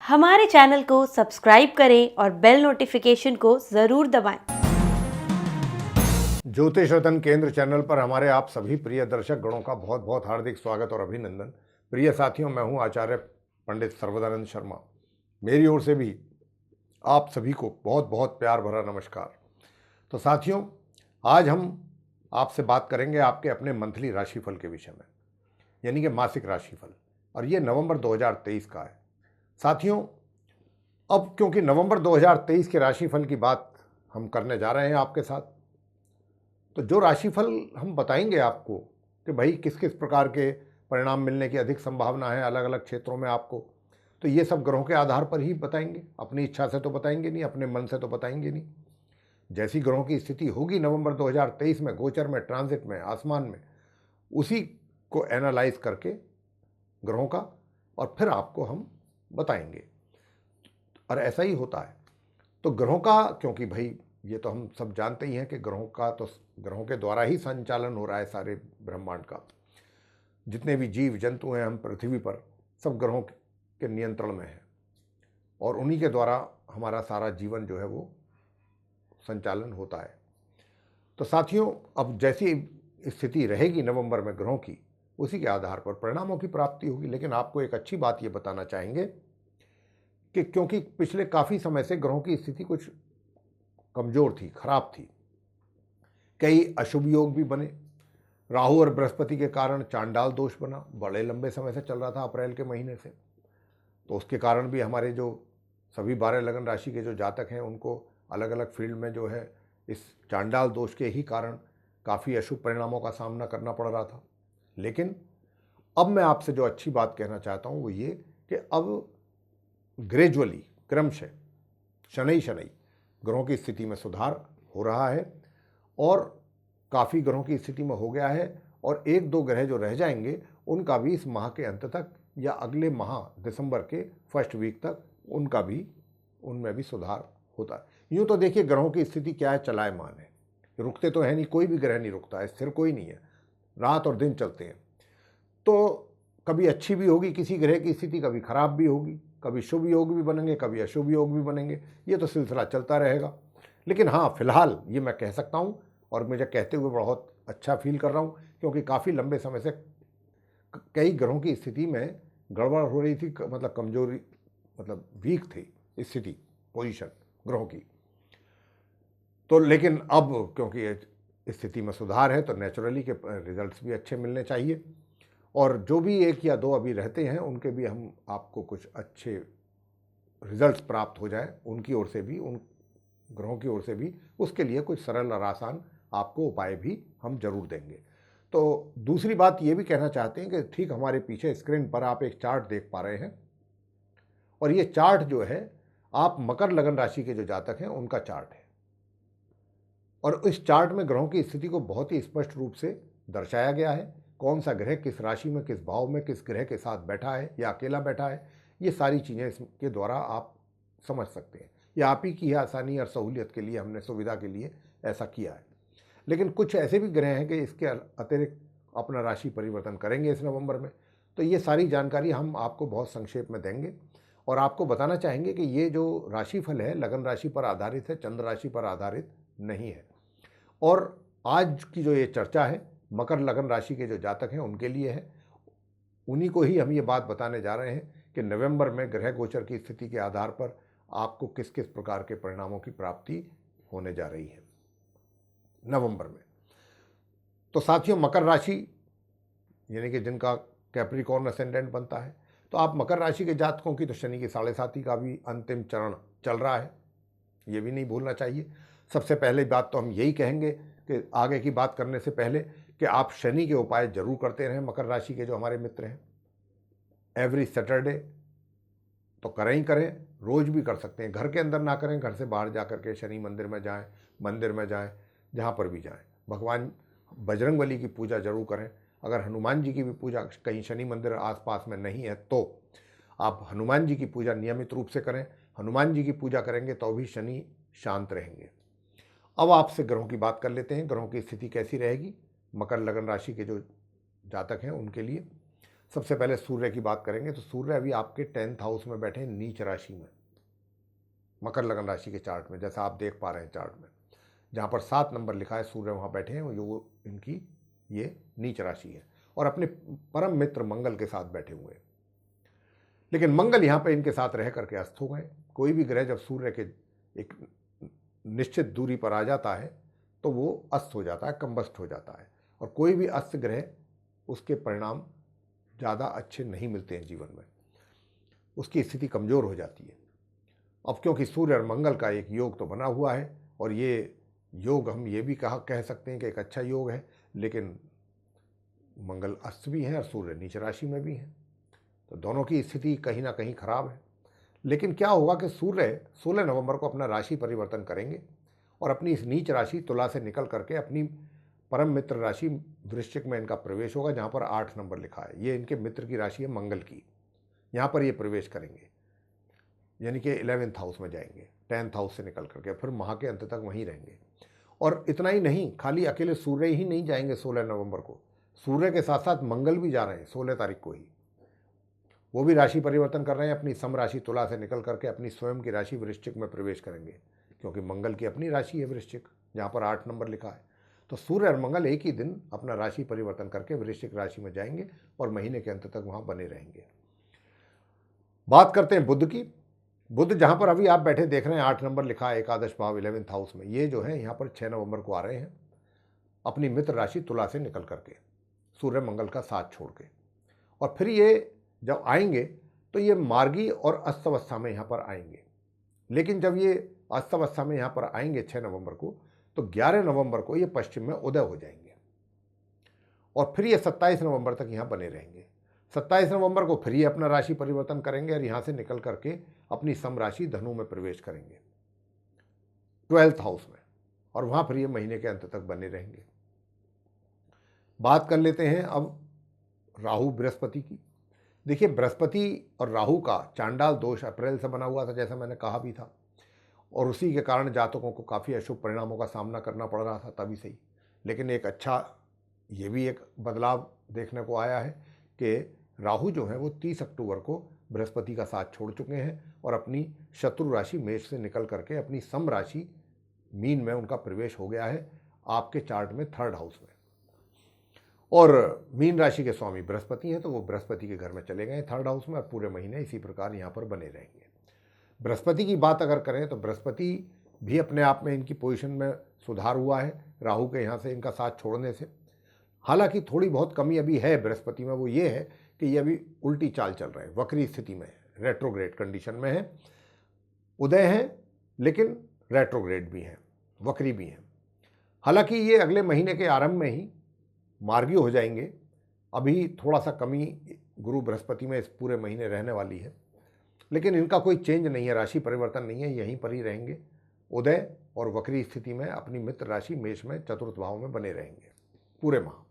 हमारे चैनल को सब्सक्राइब करें और बेल नोटिफिकेशन को ज़रूर दबाएं। ज्योतिष रतन केंद्र चैनल पर हमारे आप सभी प्रिय दर्शक गणों का बहुत बहुत हार्दिक स्वागत और अभिनंदन। प्रिय साथियों, मैं हूं आचार्य पंडित सर्वदानंद शर्मा। मेरी ओर से भी आप सभी को बहुत बहुत प्यार भरा नमस्कार। तो साथियों, आज हम आपसे बात करेंगे आपके अपने मंथली राशिफल के विषय में, यानी कि मासिक राशिफल, और ये नवंबर 2023 का है। साथियों, अब क्योंकि नवंबर 2023 के राशिफल की बात हम करने जा रहे हैं आपके साथ, तो जो राशिफल हम बताएंगे आपको कि भाई किस किस प्रकार के परिणाम मिलने की अधिक संभावना है अलग अलग क्षेत्रों में आपको, तो ये सब ग्रहों के आधार पर ही बताएंगे। अपनी इच्छा से तो बताएंगे नहीं, अपने मन से तो बताएंगे नहीं। जैसी ग्रहों की स्थिति होगी नवंबर 2023 में, गोचर में, ट्रांजिट में, आसमान में, उसी को एनालाइज करके ग्रहों का, और फिर आपको हम बताएंगे। और ऐसा ही होता है। तो ग्रहों का, क्योंकि भाई ये तो हम सब जानते ही हैं कि ग्रहों का तो ग्रहों के द्वारा ही संचालन हो रहा है सारे ब्रह्मांड का। जितने भी जीव जंतु हैं हम पृथ्वी पर, सब ग्रहों के नियंत्रण में हैं, और उन्हीं के द्वारा हमारा सारा जीवन जो है वो संचालन होता है। तो साथियों, अब जैसी स्थिति रहेगी नवंबर में ग्रहों की, उसी के आधार पर परिणामों की प्राप्ति होगी। लेकिन आपको एक अच्छी बात ये बताना चाहेंगे कि क्योंकि पिछले काफ़ी समय से ग्रहों की स्थिति कुछ कमज़ोर थी, खराब थी, कई अशुभ योग भी बने। राहु और बृहस्पति के कारण चांडाल दोष बना, बड़े लंबे समय से चल रहा था, अप्रैल के महीने से। तो उसके कारण भी हमारे जो सभी 12 लगन राशि के जो जातक हैं उनको अलग अलग फील्ड में जो है इस चांडाल दोष के ही कारण काफ़ी अशुभ परिणामों का सामना करना पड़ रहा था। लेकिन अब मैं आपसे जो अच्छी बात कहना चाहता हूँ वो ये कि अब ग्रेजुअली, क्रमशः, शनै शनै ग्रहों की स्थिति में सुधार हो रहा है, और काफ़ी ग्रहों की स्थिति में हो गया है। और एक दो ग्रह जो रह जाएंगे उनका भी इस माह के अंत तक या अगले माह दिसंबर के फर्स्ट वीक तक उनका भी, उनमें भी सुधार होता है। यूँ तो देखिए ग्रहों की स्थिति क्या है, चलायमान है, रुकते तो है नहीं, कोई भी ग्रह नहीं रुकता है, स्थिर कोई नहीं है, रात और दिन चलते हैं। तो कभी अच्छी भी होगी किसी ग्रह की स्थिति, कभी खराब भी होगी, कभी शुभ योग भी बनेंगे, कभी अशुभ योग भी बनेंगे। ये तो सिलसिला चलता रहेगा। लेकिन हाँ, फिलहाल ये मैं कह सकता हूँ, और मुझे कहते हुए बहुत अच्छा फील कर रहा हूँ, क्योंकि काफ़ी लंबे समय से कई ग्रहों की स्थिति में गड़बड़ हो रही थी, मतलब कमजोरी, मतलब वीक थी स्थिति, पोजीशन ग्रहों की। तो लेकिन अब क्योंकि स्थिति में सुधार है तो नेचुरली के रिजल्ट्स भी अच्छे मिलने चाहिए। और जो भी एक या दो अभी रहते हैं उनके भी हम आपको कुछ अच्छे रिजल्ट्स प्राप्त हो जाए उनकी ओर से भी, उन ग्रहों की ओर से भी, उसके लिए कुछ सरल और आसान आपको उपाय भी हम जरूर देंगे। तो दूसरी बात ये भी कहना चाहते हैं कि ठीक हमारे पीछे स्क्रीन पर आप एक चार्ट देख पा रहे हैं, और ये चार्ट जो है आप मकर लगन राशि के जो जातक हैं उनका चार्ट है। और इस चार्ट में ग्रहों की स्थिति को बहुत ही स्पष्ट रूप से दर्शाया गया है, कौन सा ग्रह किस राशि में, किस भाव में, किस ग्रह के साथ बैठा है या अकेला बैठा है, ये सारी चीज़ें इसके द्वारा आप समझ सकते हैं। ये आप ही की आसानी और सहूलियत के लिए, हमने सुविधा के लिए ऐसा किया है। लेकिन कुछ ऐसे भी ग्रह हैं कि इसके अतिरिक्त अपना राशि परिवर्तन करेंगे इस नवंबर में। तो ये सारी जानकारी हम आपको बहुत संक्षेप में देंगे, और आपको बताना चाहेंगे कि ये जो राशिफल है लगन राशि पर आधारित है, चंद्र राशि पर आधारित नहीं है। और आज की जो ये चर्चा है मकर लगन राशि के जो जातक हैं उनके लिए है। उन्हीं को ही हम ये बात बताने जा रहे हैं कि नवंबर में ग्रह गोचर की स्थिति के आधार पर आपको किस किस प्रकार के परिणामों की प्राप्ति होने जा रही है नवंबर में। तो साथियों, मकर राशि यानी कि जिनका कैप्रिकॉर्न असेंडेंट बनता है, तो आप मकर राशि के जातकों की तो शनि की 7.5 का भी अंतिम चरण चल रहा है, ये भी नहीं भूलना चाहिए। सबसे पहले बात तो हम यही कहेंगे कि आगे की बात करने से पहले कि आप शनि के उपाय जरूर करते रहें। मकर राशि के जो हमारे मित्र हैं, एवरी सैटरडे तो करें ही करें, रोज भी कर सकते हैं, घर के अंदर ना करें, घर से बाहर जा कर के शनि मंदिर में जाएं, मंदिर में जाएं, जहाँ पर भी जाएं, भगवान बजरंगबली की पूजा जरूर करें। अगर हनुमान जी की भी पूजा कहीं शनि मंदिर आसपास में नहीं है तो आप हनुमान जी की पूजा नियमित रूप से करें। हनुमान जी की पूजा करेंगे तो भी शनि शांत रहेंगे। अब आपसे ग्रहों की बात कर लेते हैं, ग्रहों की स्थिति कैसी रहेगी मकर लगन राशि के जो जातक हैं उनके लिए। सबसे पहले सूर्य की बात करेंगे तो सूर्य अभी आपके 10th हाउस में बैठे हैं नीच राशि में, मकर लगन राशि के चार्ट में, जैसा आप देख पा रहे हैं चार्ट में, जहाँ पर 7 नंबर लिखा है सूर्य वहाँ बैठे हैं, जो इनकी ये नीच राशि है और अपने परम मित्र मंगल के साथ बैठे हुए हैं। लेकिन मंगल यहाँ पर इनके साथ रह करके अस्त हो गए। कोई भी ग्रह जब सूर्य के एक निश्चित दूरी पर आ जाता है तो वो अस्त हो जाता है, कंबस्ट हो जाता है, और कोई भी अस्त ग्रह उसके परिणाम ज़्यादा अच्छे नहीं मिलते हैं जीवन में, उसकी स्थिति कमज़ोर हो जाती है। अब क्योंकि सूर्य और मंगल का एक योग तो बना हुआ है, और ये योग हम ये भी कह सकते हैं कि एक अच्छा योग है, लेकिन मंगल अस्त भी है और सूर्य नीच राशि में भी है, तो दोनों की स्थिति कहीं ना कहीं खराब है। लेकिन क्या होगा कि सूर्य 16 नवंबर को अपना राशि परिवर्तन करेंगे और अपनी इस नीच राशि तुला से निकल करके अपनी परम मित्र राशि वृश्चिक में इनका प्रवेश होगा, जहाँ पर 8 नंबर लिखा है। ये इनके मित्र की राशि है मंगल की, यहाँ पर ये प्रवेश करेंगे, यानी कि 11th हाउस में जाएंगे, 10th हाउस से निकल करके फिर माह के अंत तक वहीं रहेंगे। और इतना ही नहीं, खाली अकेले सूर्य ही नहीं जाएंगे 16 नवंबर को, सूर्य के साथ साथ मंगल भी जा रहे हैं 16 तारीख को ही, वो भी राशि परिवर्तन कर रहे हैं, अपनी सम राशि तुला से निकल करके अपनी स्वयं की राशि वृश्चिक में प्रवेश करेंगे, क्योंकि मंगल की अपनी राशि है वृश्चिक, जहाँ पर 8 नंबर लिखा है। तो सूर्य और मंगल एक ही दिन अपना राशि परिवर्तन करके वृश्चिक राशि में जाएंगे और महीने के अंत तक वहाँ बने रहेंगे। बात करते हैं बुध की। बुध जहाँ पर अभी आप बैठे देख रहे हैं 8 नंबर लिखा है एकादश भाव 11th हाउस में, ये जो है यहाँ पर 6 नवंबर को आ रहे हैं अपनी मित्र राशि तुला से निकल करके, सूर्य मंगल का साथ छोड़ के। और फिर ये जब आएंगे तो ये मार्गी और अस्तवस्था में यहाँ पर आएंगे। लेकिन जब ये अस्तवस्था में यहाँ पर आएंगे 6 नवंबर को, तो 11 नवंबर को ये पश्चिम में उदय हो जाएंगे और फिर ये 27 नवंबर तक यहाँ बने रहेंगे। 27 नवंबर को फिर ये अपना राशि परिवर्तन करेंगे और यहाँ से निकल करके अपनी सम राशि धनु में प्रवेश करेंगे 12th हाउस में, और वहाँ फिर ये महीने के अंत तक बने रहेंगे। बात कर लेते हैं अब राहु बृहस्पति की। देखिए, बृहस्पति और राहु का चांडाल दोष अप्रैल से बना हुआ था, जैसा मैंने कहा भी था, और उसी के कारण जातकों को काफ़ी अशुभ परिणामों का सामना करना पड़ रहा था तभी से ही। लेकिन एक अच्छा ये भी एक बदलाव देखने को आया है कि राहु जो है वो 30 अक्टूबर को बृहस्पति का साथ छोड़ चुके हैं और अपनी शत्रु राशि मेष से निकल करके अपनी सम राशि मीन में उनका प्रवेश हो गया है आपके चार्ट में 3rd हाउस में। और मीन राशि के स्वामी बृहस्पति हैं, तो वो बृहस्पति के घर में चले गए 3rd हाउस में, और पूरे महीने इसी प्रकार यहाँ पर बने रहेंगे। बृहस्पति की बात अगर करें तो बृहस्पति भी अपने आप में इनकी पोजीशन में सुधार हुआ है राहु के यहाँ से इनका साथ छोड़ने से। हालांकि थोड़ी बहुत कमी अभी है बृहस्पति में, वो ये है कि ये अभी उल्टी चाल चल रहे हैं, वक्री स्थिति में है, रेट्रोग्रेड कंडीशन में है। उदय हैं लेकिन रेट्रोग्रेड भी हैं, वक्री भी हैं। हालांकि ये अगले महीने के आरंभ में ही मार्गी हो जाएंगे। अभी थोड़ा सा कमी गुरु बृहस्पति में इस पूरे महीने रहने वाली है, लेकिन इनका कोई चेंज नहीं है, राशि परिवर्तन नहीं है, यहीं पर ही रहेंगे। उदय और वक्री स्थिति में अपनी मित्र राशि मेष में 4th भाव में बने रहेंगे पूरे माह।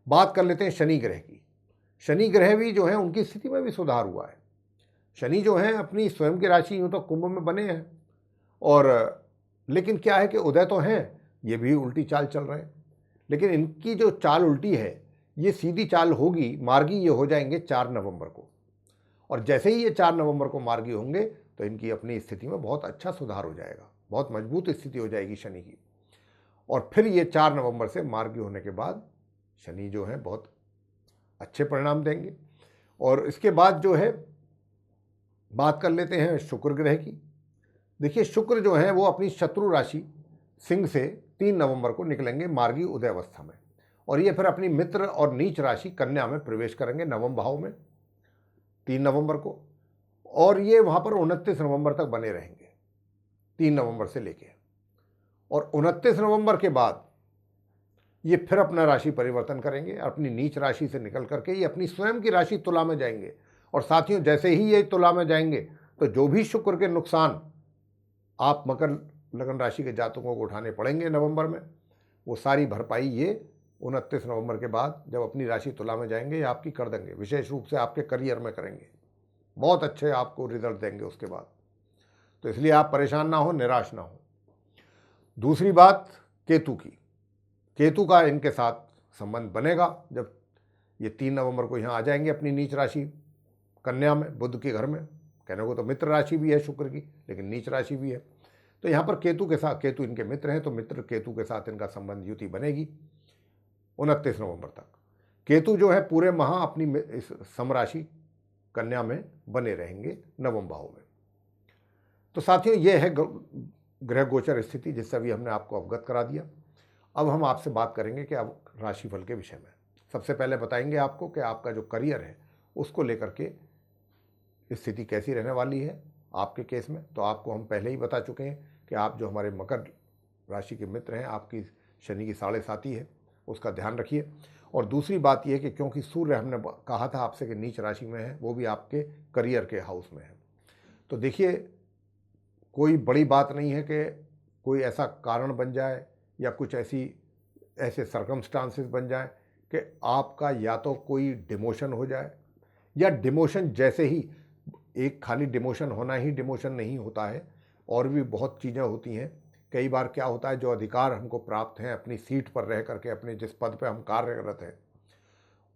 बात कर लेते हैं शनि ग्रह की। शनि ग्रह भी जो है उनकी स्थिति में भी सुधार हुआ है। शनि जो है अपनी स्वयं की राशि यूँ तो कुंभ में बने हैं, और लेकिन क्या है कि उदय तो हैं, ये भी उल्टी चाल चल रहे हैं। लेकिन इनकी जो चाल उल्टी है, ये सीधी चाल होगी, मार्गी ये हो जाएंगे 4 नवंबर को, और जैसे ही ये 4 नवंबर को मार्गी होंगे तो इनकी अपनी स्थिति में बहुत अच्छा सुधार हो जाएगा, बहुत मजबूत स्थिति हो जाएगी शनि की। और फिर ये 4 नवंबर से मार्गी होने के बाद शनि जो है बहुत अच्छे परिणाम देंगे। और इसके बाद जो है बात कर लेते हैं शुक्र ग्रह की। देखिए, शुक्र जो है वो अपनी शत्रु राशि सिंह से 3 नवंबर को निकलेंगे मार्गी उदय अवस्था में, और ये फिर अपनी मित्र और नीच राशि कन्या में प्रवेश करेंगे 9वें भाव में 3 नवंबर को, और ये वहाँ पर 29 नवंबर तक बने रहेंगे 3 नवंबर से लेके, और 29 नवंबर के बाद ये फिर अपना राशि परिवर्तन करेंगे, अपनी नीच राशि से निकल करके ये अपनी स्वयं की राशि तुला में जाएंगे। और साथियों, जैसे ही ये तुला में जाएंगे तो जो भी शुक्र के नुकसान आप मकर लगन राशि के जातकों को उठाने पड़ेंगे नवंबर में, वो सारी भरपाई ये 29 नवंबर के बाद जब अपनी राशि तुला में जाएंगे ये आपकी कर देंगे, विशेष रूप से आपके करियर में करेंगे, बहुत अच्छे आपको रिजल्ट देंगे उसके बाद। तो इसलिए आप परेशान ना हो, निराश ना हो। दूसरी बात केतु की। केतु का इनके साथ संबंध बनेगा जब ये 3 नवंबर को यहाँ आ जाएंगे अपनी नीच राशि कन्या में, बुध के घर में। कहने को तो मित्र राशि भी है शुक्र की, लेकिन नीच राशि भी है। तो यहाँ पर केतु के साथ, केतु इनके मित्र हैं, तो मित्र केतु के साथ इनका संबंध युति बनेगी 29 नवंबर तक। केतु जो है पूरे माह अपनी इस समराशि कन्या में बने रहेंगे नवम भाव में। तो साथियों, ये है ग्रह गोचर स्थिति जिससे अभी हमने आपको अवगत करा दिया। अब हम आपसे बात करेंगे कि अब राशिफल के विषय में सबसे पहले बताएंगे आपको कि आपका जो करियर है उसको लेकर के स्थिति कैसी रहने वाली है आपके केस में। तो आपको हम पहले ही बता चुके हैं कि आप जो हमारे मकर राशि के मित्र हैं, आपकी शनि की 7.5 है, उसका ध्यान रखिए। और दूसरी बात यह कि क्योंकि सूर्य हमने कहा था आपसे कि नीच राशि में है, वो भी आपके करियर के हाउस में है। तो देखिए, कोई बड़ी बात नहीं है कि कोई ऐसा कारण बन जाए या कुछ ऐसे सर्कमस्टांसेस बन जाए कि आपका या तो कोई डिमोशन हो जाए, या डिमोशन जैसे ही, एक खाली डिमोशन होना ही डिमोशन नहीं होता है, और भी बहुत चीज़ें होती हैं। कई बार क्या होता है, जो अधिकार हमको प्राप्त हैं अपनी सीट पर रह करके, अपने जिस पद पर हम कार्यरत हैं,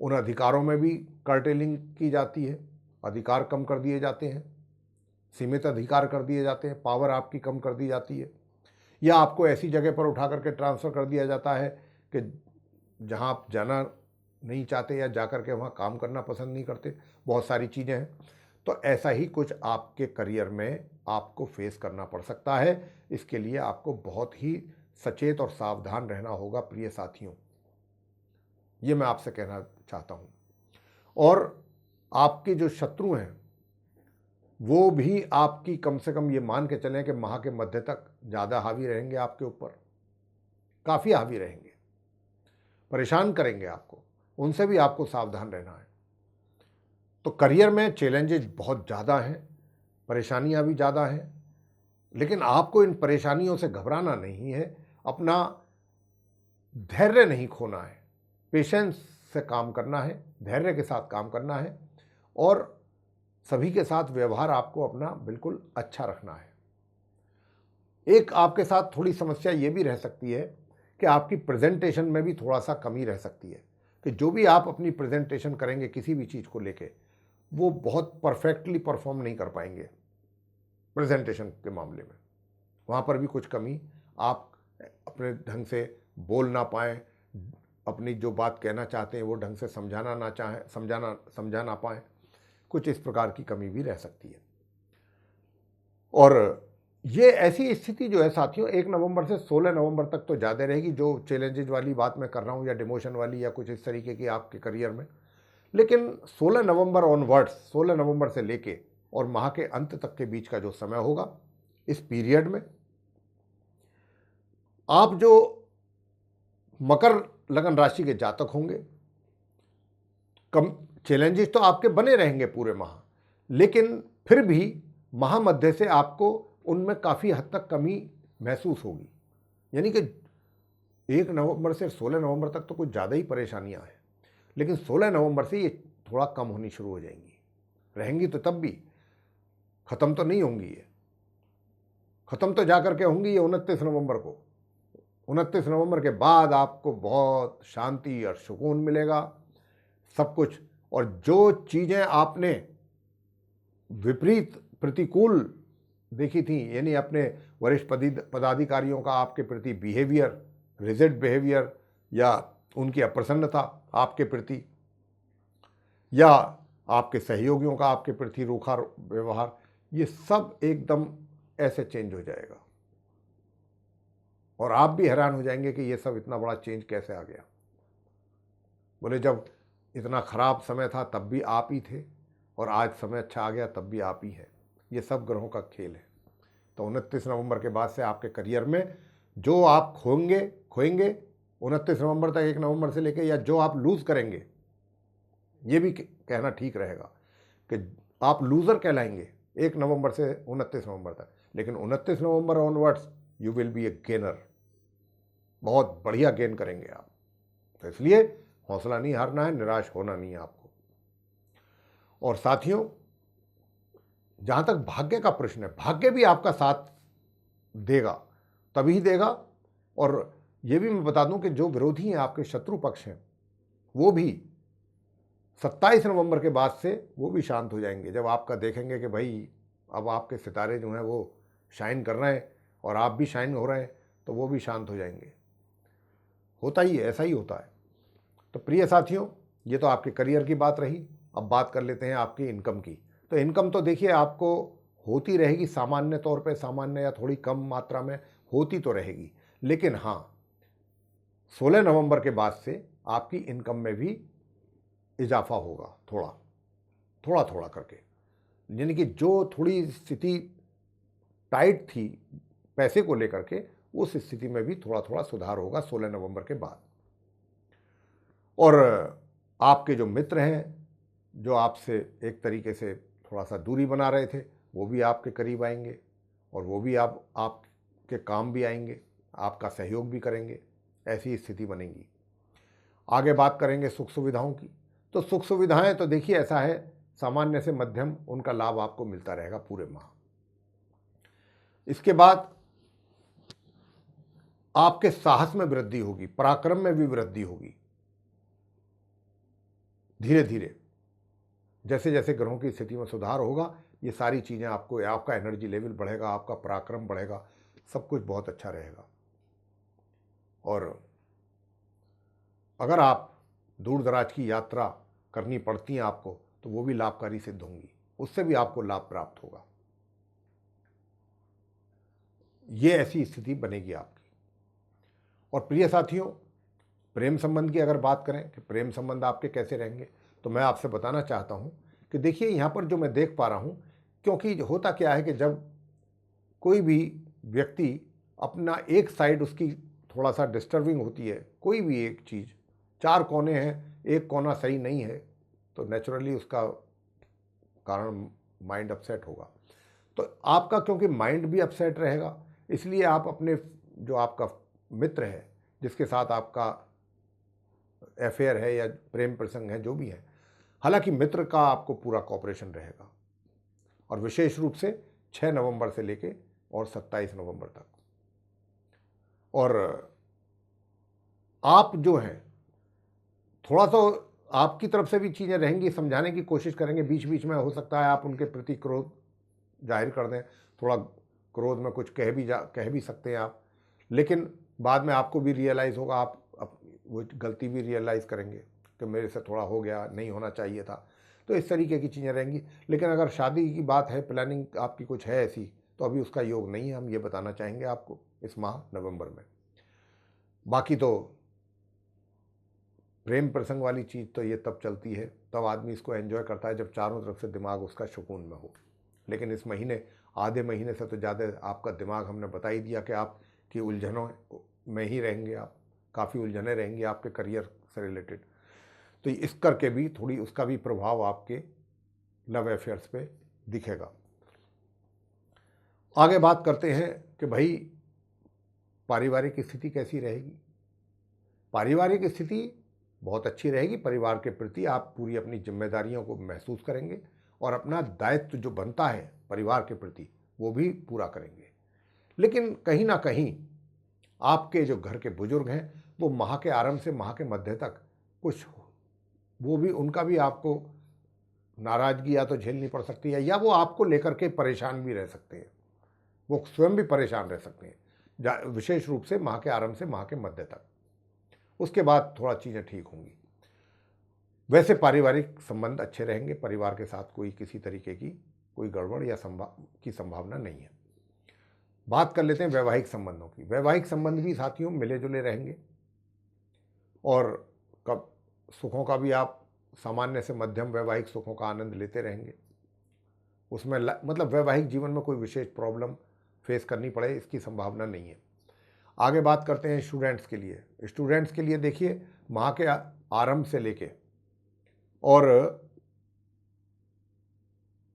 उन अधिकारों में भी कर्टेलिंग की जाती है, अधिकार कम कर दिए जाते हैं, सीमित अधिकार कर दिए जाते हैं, पावर आपकी कम कर दी जाती है, या आपको ऐसी जगह पर उठा करके ट्रांसफ़र कर दिया जाता है कि जहां आप जाना नहीं चाहते या जाकर के वहां काम करना पसंद नहीं करते। बहुत सारी चीज़ें हैं। तो ऐसा ही कुछ आपके करियर में आपको फेस करना पड़ सकता है। इसके लिए आपको बहुत ही सचेत और सावधान रहना होगा प्रिय साथियों, ये मैं आपसे कहना चाहता हूँ। और आपके जो शत्रु हैं वो भी आपकी, कम से कम ये मान के चलें कि माह के मध्य तक ज़्यादा हावी रहेंगे आपके ऊपर, काफ़ी हावी रहेंगे, परेशान करेंगे आपको, उनसे भी आपको सावधान रहना है। तो करियर में चैलेंजेस बहुत ज़्यादा हैं, परेशानियां भी ज़्यादा हैं, लेकिन आपको इन परेशानियों से घबराना नहीं है, अपना धैर्य नहीं खोना है, पेशेंस से काम करना है, धैर्य के साथ काम करना है, और सभी के साथ व्यवहार आपको अपना बिल्कुल अच्छा रखना है। एक आपके साथ थोड़ी समस्या ये भी रह सकती है कि आपकी प्रेजेंटेशन में भी थोड़ा सा कमी रह सकती है, कि जो भी आप अपनी प्रेजेंटेशन करेंगे किसी भी चीज़ को लेके, वो बहुत परफेक्टली परफॉर्म नहीं कर पाएंगे प्रेजेंटेशन के मामले में। वहाँ पर भी कुछ कमी, आप अपने ढंग से बोल ना पाएँ, अपनी जो बात कहना चाहते हैं वो ढंग से समझा ना पाएँ, कुछ इस प्रकार की कमी भी रह सकती है। और ये ऐसी स्थिति जो है साथियों 1 नवंबर से 16 नवंबर तक तो ज़्यादा रहेगी, जो चैलेंजेज वाली बात मैं कर रहा हूँ, या डिमोशन वाली या कुछ इस तरीके की आपके करियर में। लेकिन 16 नवंबर ऑनवर्ड्स, 16 नवंबर से लेके और माह के अंत तक के बीच का जो समय होगा, इस पीरियड में आप जो मकर लगन राशि के जातक होंगे, कम चैलेंजेस तो आपके बने रहेंगे पूरे माह, लेकिन फिर भी माह मध्य से आपको उनमें काफ़ी हद तक कमी महसूस होगी। यानी कि 1 नवंबर से 16 नवंबर तक तो कुछ ज़्यादा ही परेशानियां हैं, लेकिन 16 नवंबर से ये थोड़ा कम होनी शुरू हो जाएंगी। रहेंगी तो तब भी, ख़त्म तो नहीं होंगी ये, ख़त्म तो जा कर के होंगी ये 29 नवंबर को। 29 नवंबर के बाद आपको बहुत शांति और सुकून मिलेगा, सब कुछ। और जो चीज़ें आपने विपरीत प्रतिकूल देखी थी, यानी अपने वरिष्ठ पदाधिकारियों का आपके प्रति बिहेवियर, रिजिड बिहेवियर, या उनकी अप्रसन्नता आपके प्रति, या आपके सहयोगियों का आपके प्रति रूखा व्यवहार, ये सब एकदम ऐसे चेंज हो जाएगा। और आप भी हैरान हो जाएंगे कि ये सब इतना बड़ा चेंज कैसे आ गया। बोले जब इतना खराब समय था तब भी आप ही थे, और आज समय अच्छा आ गया तब भी आप ही है। ये सब ग्रहों का खेल है। तो 29 नवंबर के बाद से आपके करियर में जो आप खोएंगे 29 नवंबर तक, 1 नवंबर से लेके, या जो आप लूज़ करेंगे, ये भी कहना ठीक रहेगा कि आप लूज़र कहलाएंगे 1 नवंबर से 29 नवंबर तक, लेकिन 29 November onwards you will be a gainer. बहुत बढ़िया गेन करेंगे आप। तो इसलिए हौसला नहीं हारना है, निराश होना नहीं है आपको। और साथियों, जहां तक भाग्य का प्रश्न है, भाग्य भी आपका साथ देगा, तभी देगा। और ये भी मैं बता दूं कि जो विरोधी हैं, आपके शत्रु पक्ष हैं, वो भी 27 नवंबर के बाद से वो भी शांत हो जाएंगे। जब आपका देखेंगे कि भाई अब आपके सितारे जो हैं वो शाइन कर रहे हैं और आप भी शाइन हो रहे हैं, तो वो भी शांत हो जाएंगे। होता ही है, ऐसा ही होता है। तो प्रिय साथियों, ये तो आपके करियर की बात रही। अब बात कर लेते हैं आपकी इनकम की। तो इनकम तो देखिए आपको होती रहेगी, सामान्य तौर पे, सामान्य या थोड़ी कम मात्रा में होती तो रहेगी। लेकिन हाँ, 16 नवंबर के बाद से आपकी इनकम में भी इजाफा होगा, थोड़ा थोड़ा थोड़ा करके। यानी कि जो थोड़ी स्थिति टाइट थी पैसे को लेकर के, उस स्थिति में भी थोड़ा थोड़ा सुधार होगा 16 नवंबर के बाद। और आपके जो मित्र हैं, जो आपसे एक तरीके से थोड़ा सा दूरी बना रहे थे, वो भी आपके करीब आएंगे और वो भी आपके काम भी आएंगे, आपका सहयोग भी करेंगे। ऐसी स्थिति बनेगी। आगे बात करेंगे सुख सुविधाओं की। तो सुख सुविधाएं तो देखिए ऐसा है, सामान्य से मध्यम उनका लाभ आपको मिलता रहेगा पूरे माह। इसके बाद आपके साहस में वृद्धि होगी, पराक्रम में भी वृद्धि होगी। धीरे धीरे जैसे जैसे ग्रहों की स्थिति में सुधार होगा, ये सारी चीज़ें आपको, आपका एनर्जी लेवल बढ़ेगा, आपका पराक्रम बढ़ेगा, सब कुछ बहुत अच्छा रहेगा। और अगर आप दूर दराज की यात्रा करनी पड़ती है आपको, तो वो भी लाभकारी सिद्ध होंगी, उससे भी आपको लाभ प्राप्त होगा। ये ऐसी स्थिति बनेगी आपकी। और प्रिय साथियों, प्रेम संबंध की अगर बात करें कि प्रेम संबंध आपके कैसे रहेंगे, तो मैं आपसे बताना चाहता हूं कि देखिए यहाँ पर जो मैं देख पा रहा हूं, क्योंकि होता क्या है कि जब कोई भी व्यक्ति अपना एक साइड उसकी थोड़ा सा डिस्टर्बिंग होती है, कोई भी एक चीज़, चार कोने हैं, एक कोना सही नहीं है, तो नेचुरली उसका कारण माइंड अपसेट होगा। तो आपका क्योंकि माइंड भी अपसेट रहेगा, इसलिए आप अपने जो आपका मित्र है, जिसके साथ आपका अफेयर है या प्रेम प्रसंग है, जो भी है, हालांकि मित्र का आपको पूरा कॉपरेशन रहेगा। और विशेष रूप से 6 नवंबर से लेके और 27 नवंबर तक। और आप जो हैं, थोड़ा सा आपकी तरफ से भी चीज़ें रहेंगी, समझाने की कोशिश करेंगे। बीच बीच में हो सकता है आप उनके प्रति क्रोध जाहिर कर दें, थोड़ा क्रोध में कुछ कह भी सकते हैं आप, लेकिन बाद में आपको भी रियलाइज़ होगा, आप वो गलती भी रियलाइज़ करेंगे कि मेरे से थोड़ा हो गया, नहीं होना चाहिए था। तो इस तरीके की चीज़ें रहेंगी। लेकिन अगर शादी की बात है, प्लानिंग आपकी कुछ है ऐसी, तो अभी उसका योग नहीं है, हम ये बताना चाहेंगे आपको इस माह नवंबर में। बाकी तो प्रेम प्रसंग वाली चीज़ तो ये तब चलती है, तब आदमी इसको एंजॉय करता है जब चारों तरफ से दिमाग उसका सुकून में हो। लेकिन इस महीने, आधे महीने से तो ज़्यादा आपका दिमाग, हमने बता ही दिया कि आपकी उलझनों में ही रहेंगे आप, काफ़ी उलझने रहेंगी आपके करियर से रिलेटेड। तो इस करके भी थोड़ी उसका भी प्रभाव आपके लव अफेयर्स पे दिखेगा। आगे बात करते हैं कि भाई पारिवारिक स्थिति कैसी रहेगी। पारिवारिक स्थिति बहुत अच्छी रहेगी। परिवार के प्रति आप पूरी अपनी जिम्मेदारियों को महसूस करेंगे और अपना दायित्व जो बनता है परिवार के प्रति, वो भी पूरा करेंगे। लेकिन कहीं ना कहीं आपके जो घर के बुजुर्ग हैं, वो माह के आरंभ से माह के मध्य तक कुछ, वो भी, उनका भी आपको नाराज़गी या तो झेलनी पड़ सकती है, या वो आपको लेकर के परेशान भी रह सकते हैं, वो स्वयं भी परेशान रह सकते हैं, विशेष रूप से माह के आरंभ से माह के मध्य तक। उसके बाद थोड़ा चीज़ें ठीक होंगी। वैसे पारिवारिक संबंध अच्छे रहेंगे, परिवार के साथ कोई किसी तरीके की कोई गड़बड़ या संभावना नहीं है। बात कर लेते हैं वैवाहिक संबंधों की। वैवाहिक संबंध भी साथियों मिले जुले रहेंगे और कब सुखों का भी आप सामान्य से मध्यम वैवाहिक सुखों का आनंद लेते रहेंगे। उसमें मतलब वैवाहिक जीवन में कोई विशेष प्रॉब्लम फेस करनी पड़े, इसकी संभावना नहीं है। आगे बात करते हैं स्टूडेंट्स के लिए। स्टूडेंट्स के लिए देखिए माह के आरंभ से लेके और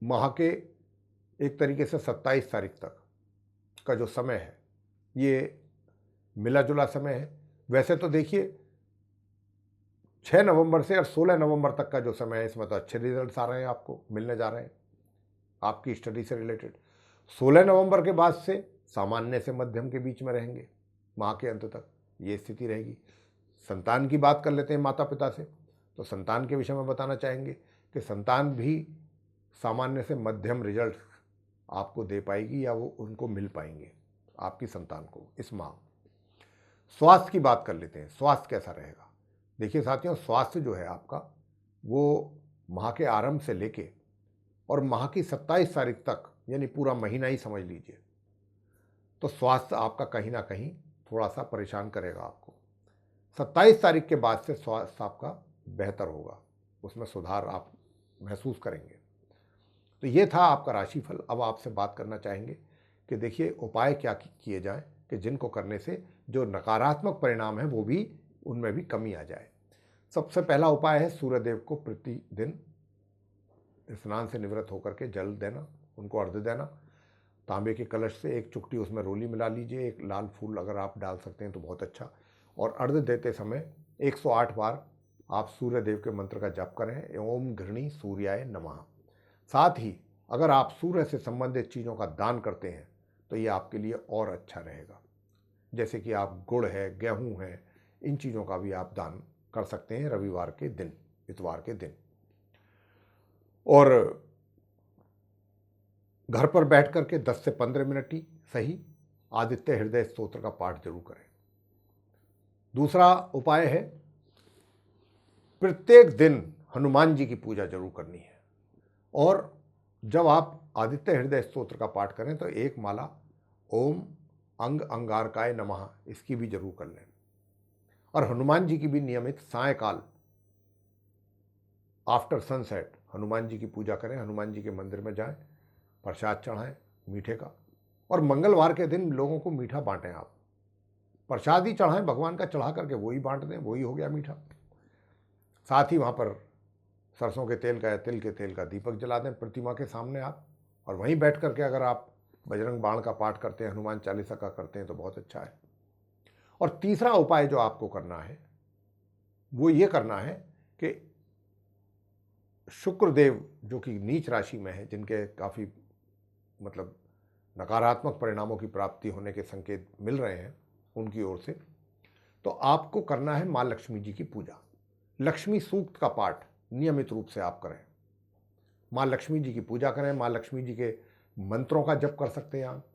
माह के एक तरीके से 27 तारीख तक का जो समय है, ये मिला जुला समय है। वैसे तो देखिए 6 नवंबर से और 16 नवंबर तक का जो समय है, इसमें तो अच्छे रिजल्ट्स आ रहे हैं, आपको मिलने जा रहे हैं आपकी स्टडी से रिलेटेड। 16 नवंबर के बाद से सामान्य से मध्यम के बीच में रहेंगे माह के अंत तक, ये स्थिति रहेगी। संतान की बात कर लेते हैं माता पिता से। तो संतान के विषय में बताना चाहेंगे कि संतान भी सामान्य से मध्यम रिजल्ट आपको दे पाएगी या वो उनको मिल पाएंगे आपकी संतान को इस माह। स्वास्थ्य की बात कर लेते हैं, स्वास्थ्य कैसा रहेगा। देखिए साथियों, स्वास्थ्य जो है आपका वो माह के आरंभ से लेके और माह की 27 तारीख तक, यानी पूरा महीना ही समझ लीजिए, तो स्वास्थ्य आपका कहीं ना कहीं थोड़ा सा परेशान करेगा आपको। 27 तारीख के बाद से स्वास्थ्य आपका बेहतर होगा, उसमें सुधार आप महसूस करेंगे। तो ये था आपका राशिफल। अब आपसे बात करना चाहेंगे कि देखिए उपाय क्या किए जाएं कि जिनको करने से जो नकारात्मक परिणाम है वो भी, उनमें भी कमी आ जाए। सबसे पहला उपाय है सूर्यदेव को प्रतिदिन स्नान से निवृत्त होकर के जल देना, उनको अर्घ्य देना। तांबे के कलश से एक चुटकी उसमें रोली मिला लीजिए, एक लाल फूल अगर आप डाल सकते हैं तो बहुत अच्छा। और अर्घ्य देते समय 108 बार आप सूर्यदेव के मंत्र का जप करें, ओम घृणी सूर्याय नमः। साथ ही अगर आप सूर्य से संबंधित चीज़ों का दान करते हैं तो ये आपके लिए और अच्छा रहेगा। जैसे कि आप गुड़ है, गेहूं है, इन चीज़ों का भी आप दान कर सकते हैं रविवार के दिन, इतवार के दिन। और घर पर बैठ करके 10 से 15 मिनट ही सही आदित्य हृदय स्तोत्र का पाठ जरूर करें। दूसरा उपाय है प्रत्येक दिन हनुमान जी की पूजा जरूर करनी है। और जब आप आदित्य हृदय स्तोत्र का पाठ करें तो एक माला ओम अंग अंगारकाय नमः इसकी भी जरूर कर लें। और हनुमान जी की भी नियमित सायकाल आफ्टर सनसेट हनुमान जी की पूजा करें, हनुमान जी के मंदिर में जाएं, प्रसाद चढ़ाएं मीठे का। और मंगलवार के दिन लोगों को मीठा बांटें, आप प्रसाद ही चढ़ाएं, भगवान का चढ़ा करके वही बांट दें, वही हो गया मीठा। साथ ही वहाँ पर सरसों के तेल का या तिल के तेल का दीपक जला दें प्रतिमा के सामने आप। और वहीं बैठ करके अगर आप बजरंग बाण का पाठ करते हैं, हनुमान चालीसा का करते हैं तो बहुत अच्छा है। और तीसरा उपाय जो आपको करना है वो ये करना है कि शुक्रदेव जो कि नीच राशि में है, जिनके काफ़ी मतलब नकारात्मक परिणामों की प्राप्ति होने के संकेत मिल रहे हैं उनकी ओर से, तो आपको करना है माँ लक्ष्मी जी की पूजा। लक्ष्मी सूक्त का पाठ नियमित रूप से आप करें, माँ लक्ष्मी जी की पूजा करें। माँ लक्ष्मी जी के मंत्रों का जप कर सकते हैं आप।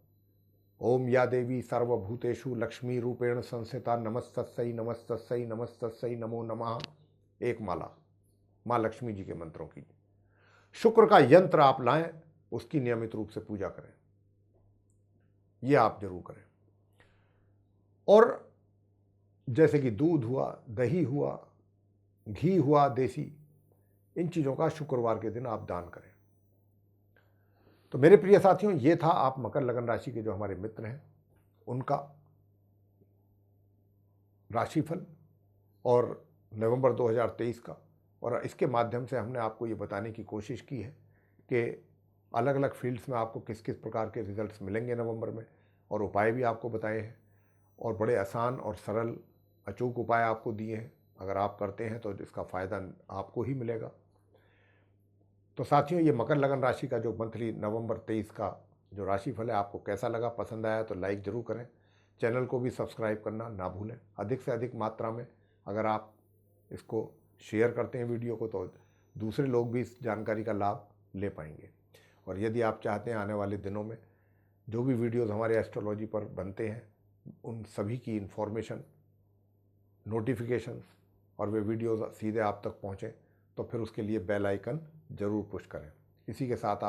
ओम या देवी सर्वभूतेषु लक्ष्मी रूपेण संस्थिता नमस्तस्यै नमस्तस्यै नमस्तस्यै नमो नमः, एक माला माँ लक्ष्मी जी के मंत्रों की। शुक्र का यंत्र आप लाएं, उसकी नियमित रूप से पूजा करें, ये आप जरूर करें। और जैसे कि दूध हुआ, दही हुआ, घी हुआ देसी, इन चीज़ों का शुक्रवार के दिन आप दान करें। तो मेरे प्रिय साथियों, ये था आप मकर लगन राशि के जो हमारे मित्र हैं उनका राशिफल और नवंबर 2023 का। और इसके माध्यम से हमने आपको ये बताने की कोशिश की है कि अलग अलग फील्ड्स में आपको किस किस प्रकार के रिजल्ट्स मिलेंगे नवंबर में, और उपाय भी आपको बताए हैं और बड़े आसान और सरल अचूक उपाय आपको दिए हैं। अगर आप करते हैं तो इसका फ़ायदा आपको ही मिलेगा। तो साथियों, ये मकर लगन राशि का जो मंथली नवंबर 23 का जो राशिफल है आपको कैसा लगा, पसंद आया तो लाइक ज़रूर करें। चैनल को भी सब्सक्राइब करना ना भूलें। अधिक से अधिक मात्रा में अगर आप इसको शेयर करते हैं वीडियो को, तो दूसरे लोग भी इस जानकारी का लाभ ले पाएंगे। और यदि आप चाहते हैं आने वाले दिनों में जो भी वीडियोज़ हमारे एस्ट्रोलॉजी पर बनते हैं उन सभी की इन्फॉर्मेशन, नोटिफिकेशंस और वे वीडियोज़ सीधे आप तक पहुँचें, तो फिर उसके लिए बेल आइकन ज़रूर पुश करें। इसी के साथ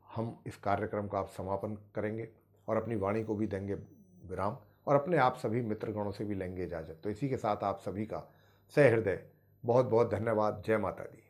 हम इस कार्यक्रम का आप समापन करेंगे और अपनी वाणी को भी देंगे विराम, और अपने आप सभी मित्रगणों से भी लेंगे इजाज़त। तो इसी के साथ आप सभी का सहृदय बहुत बहुत धन्यवाद। जय माता दी।